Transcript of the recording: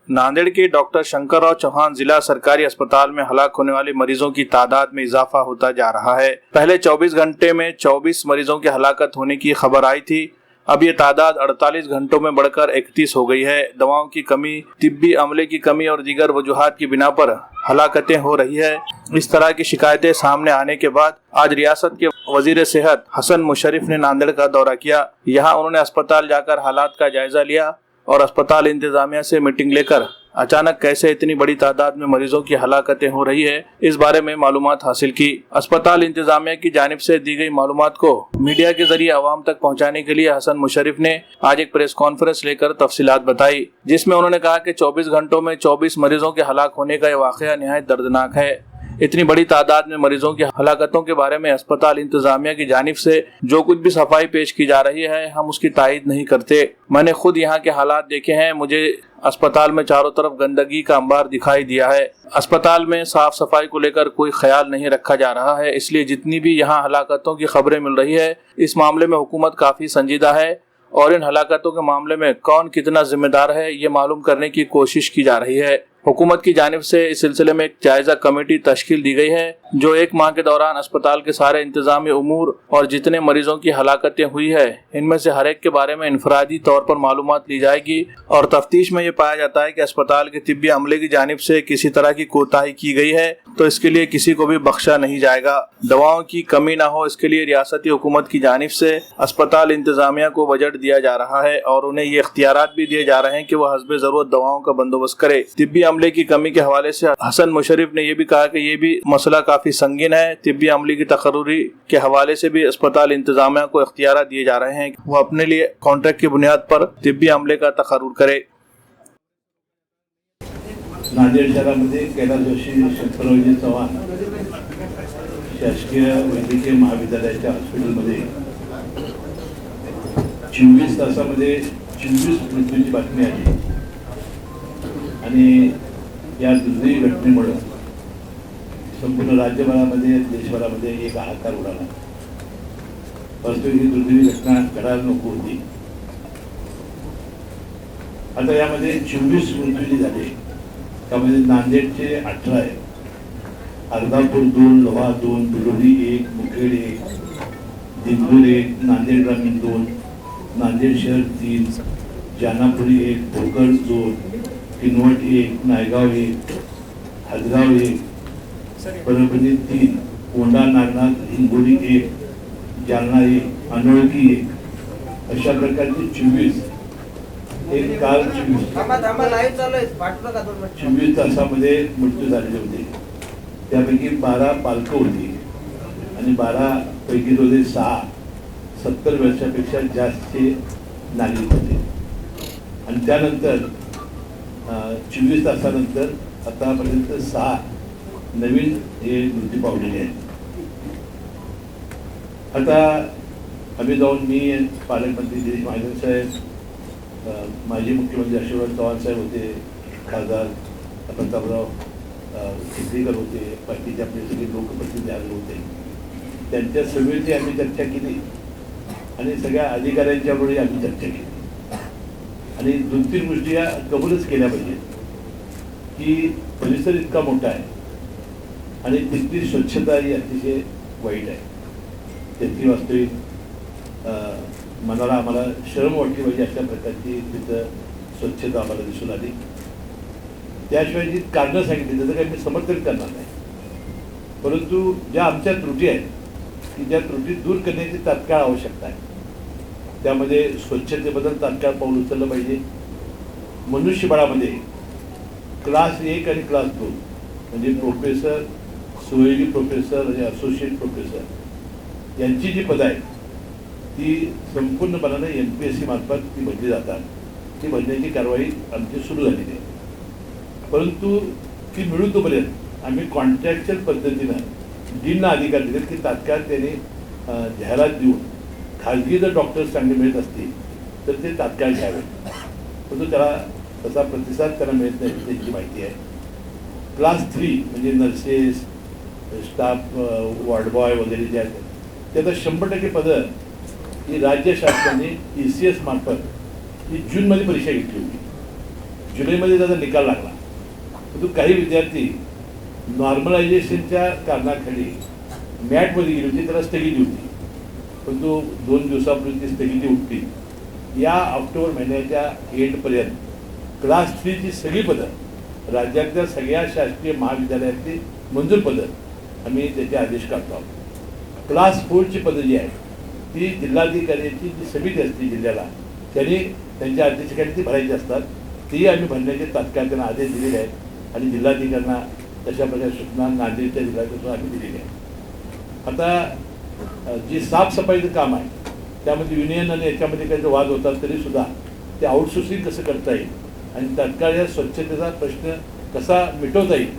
नांदेड़ के doctor Shankarrao Chauhan जिला सरकारी अस्पताल में हलाक होने वाले मरीजों की तादाद में इजाफा होता जा रहा है। पहले 24 घंटे में 24 मरीजों की हलाकत होने की खबर आई थी। अब ये तादाद 48 घंटों में बढ़कर 31 हो गई है। दवाओं की कमी, तिब्बी अमले की कमी और दीगर वजूहात की बिना पर हलाकतें हो रही है। इस तरह की शिकायतें सामने आने के बाद आज रियासत के वजीर सेहत हसन मुशर्रफ ने नांदेड़ का दौरा किया। यहाँ उन्होंने अस्पताल जाकर हालात का जायजा लिया और अस्पताल इंतजामिया से मीटिंग लेकर अचानक कैसे इतनी बड़ी तादाद में मरीजों की हलाकतें हो रही है, इस बारे में मालूमात हासिल की। अस्पताल इंतजामिया की जानिब से दी गई मालूमात को मीडिया के जरिए आवाम तक पहुंचाने के लिए हसन मुशर्रफ ने आज एक प्रेस कॉन्फ्रेंस लेकर तफसीलात बताई, जिसमें उन्होंने कहा कि 24 घंटों में 24 मरीजों के हलाक होने का यह वाकया निहायत दर्दनाक है। इतनी बड़ी तादाद में मरीजों की हलाकतों के बारे में अस्पताल इंतजामिया की जानिब से जो कुछ भी सफाई पेश की जा रही है, हम उसकी तायीद नहीं करते। मैंने खुद यहाँ के हालात देखे हैं। मुझे अस्पताल में चारों तरफ गंदगी का अंबार दिखाई दिया है। अस्पताल में साफ सफाई को लेकर कोई ख्याल नहीं रखा जा रहा है। इसलिए जितनी भी यहाँ हलाकतों की खबरें मिल रही है, इस मामले में हुकूमत काफी संजीदा है और इन हलाकतों के मामले में कौन कितना जिम्मेदार है, ये मालूम करने की कोशिश की जा रही है। हुकूमत की जानिब से इस सिलसिले में एक जायजा कमेटी तश्कील दी गई है, जो 1 माह के दौरान अस्पताल के सारे इंतजामी उमूर और जितने मरीजों की हलाकतें हुई है, इनमें से हर एक के बारे में इनफरादी तौर पर मालूमात ली जाएगी और तफ्तीश में ये पाया जाता है कि अस्पताल के तिब्बी अमले की जानिब से किसी तरह की कोताही की गई है तो इसके लिए किसी को भी बख्शा नहीं जाएगा। दवाओं की कमी न हो, इसके लिए रियासती हुकूमत की जानिब से अस्पताल इंतजामिया को बजट दिया जा रहा है और उन्हें ये इख्तियारात भी दिए जा रहे हैं कि वह हस्बे जरूरत दवाओं का बंदोबस्त करे। तिब्बी अमले की कमी के हवाले से हसन मुशर्रफ ने यह भी कहा कि ये भी मसला काफी संगीन है। तिब्बी अमले की तकर्रुरी के हवाले से भी अस्पताल इंतजामिया को इख्तियारात दिए जा रहे हैं, वो अपने लिए कॉन्ट्रैक्ट की बुनियाद पर तिब्बी अमले का तकर्रुर करे। नांदेड शहरामध्ये कैलास जोशी शंकररावजी चव्हाण शासकीय वैद्यकीय महाविद्यालयाच्या हॉस्पिटलमध्ये 24 तासामध्ये 24 मृत्यूची बातमी आली आणि या दुर्दैवी घटनेमुळे संपूर्ण राज्यभरामध्ये देशभरामध्ये एक हाहाकार उडाला। परंतु ही दुर्दैवी घटना घडायला नको होती। आता यामध्ये 24 मृत्यू झाले, त्यामध्ये नांदेडचे 18 आहे, अर्धापूर 2, लोहा 2, बिलोली 1, मुखेड 1, दिंडूर 1, नांदेड ग्रामीण 2, नांदेड शहर 3, जानापुरी 1, भोकर 2, किनवट 1, नायगाव 1, हदगाव 1, परभणी 3, कोंढा नागनाथ हिंगोली 1, जालना 1, अनोळकी 1, अशा प्रकारचे 24 एक काल 24 तासामध्ये मृत्यू झालेले होते। त्यापैकी 12 पालक होती आणि 12 पैकी 6 70 वर्षापेक्षा जास्तचे नागरिक होते। आणि त्यानंतर 24 तासानंतर आतापर्यंत 6 नवीन हे मृत्यू पावलेले आहेत। आता आम्ही जाऊन मी पालकमंत्री गिरीश महाजन साहेब, माजी मुख्यमंत्री अशोकराव चव्हाण साहेब होते, खासदार प्रतापराव चिखलीकर होते, बाकीचे आपले सगळे लोकप्रतिनिधी आले होते। त्यांच्या सगळ्यांची आम्ही चर्चा केली आणि सगळ्या अधिकाऱ्यांच्यामुळे आम्ही चर्चा केली आणि 2-3 गोष्टी या कबूलच केल्या पाहिजेत की परिसर इतका मोठा आहे आणि तिथली स्वच्छता ही अतिशय वाईट आहे। त्याची वास्तविक मनाला आम्हाला शरम वाटली पाहिजे अशा प्रकारची तिथं स्वच्छता आम्हाला दिसून आली। त्याशिवाय जी कारणं सांगितली त्याचं काही मी समर्थन करणार नाही, परंतु ज्या आमच्या त्रुटी आहेत की ज्या त्रुटी दूर करण्याची तात्काळ आवश्यकता आहे, त्यामध्ये स्वच्छतेबद्दल तात्काळ पाऊल उचललं पाहिजे। मनुष्यबळामध्ये क्लास 1 आणि क्लास 2 म्हणजे प्रोफेसर, सोयरी प्रोफेसर आणि असोसिएट प्रोफेसर यांची जी पदं आहेत ती संपूर्णपणाने MPSC मार्फत ती भरली जातात। ती भरण्याची कारवाई आमची सुरू झालेली आहे, परंतु ती मिळू तोपर्यंत आम्ही कॉन्ट्रॅक्च्युअल पद्धतीनं डीनना अधिकार दिले की तात्काळ त्याने जाहिरात देऊन खाजगी जर डॉक्टर्स चांगले मिळत असतील तर ते तात्काळ घ्यावे, परंतु त्याला तसा प्रतिसाद त्याला मिळत नाही त्यांची माहिती आहे। क्लास 3 म्हणजे नर्सेस, स्टाफ, वॉर्ड बॉय वगैरे जे आहेत त्याचा 100% पदं ही राज्य शासनाने ECS मार्फत ही जूनमध्ये परीक्षा घेतली होती। जुलैमध्ये त्याचा निकाल लागला. परंतु काही विद्यार्थी नॉर्मलायझेशनच्या कारणाखाली मॅटमध्ये गेली होती, त्याला स्थगिती होती. परंतु 2 दिवसापूर्वी ती स्थगिती उठली. या ऑक्टोबर महिन्याच्या एंडपर्यंत क्लास 3ची सगळी पदं, राज्यातल्या सगळ्या शासकीय महाविद्यालयातली मंजूर पदं आम्ही त्याचे आदेश काढतो आहोत. क्लास 4ची पदं जी आहेत ती जिल्हाधिकाऱ्यांची जी समिती असते जिल्ह्याला, त्यांनी त्यांच्या अध्यक्षाखाली ती भरायची असतात. ती आम्ही भरण्याचे तात्काळ त्यांना आदेश दिलेले आहेत आणि जिल्हाधिकाऱ्यांना तशा प्रकारे सूचना नांदेडच्या जिल्ह्यातून आम्ही दिलेली आहे. आता जी साफसफाईचं काम आहे त्यामध्ये युनियन आणि याच्यामध्ये काही वाद होतात तरीसुद्धा ते आउटसोर्सिंग कसं करता येईल आणि तात्काळ या स्वच्छतेचा प्रश्न कसा मिटवता येईल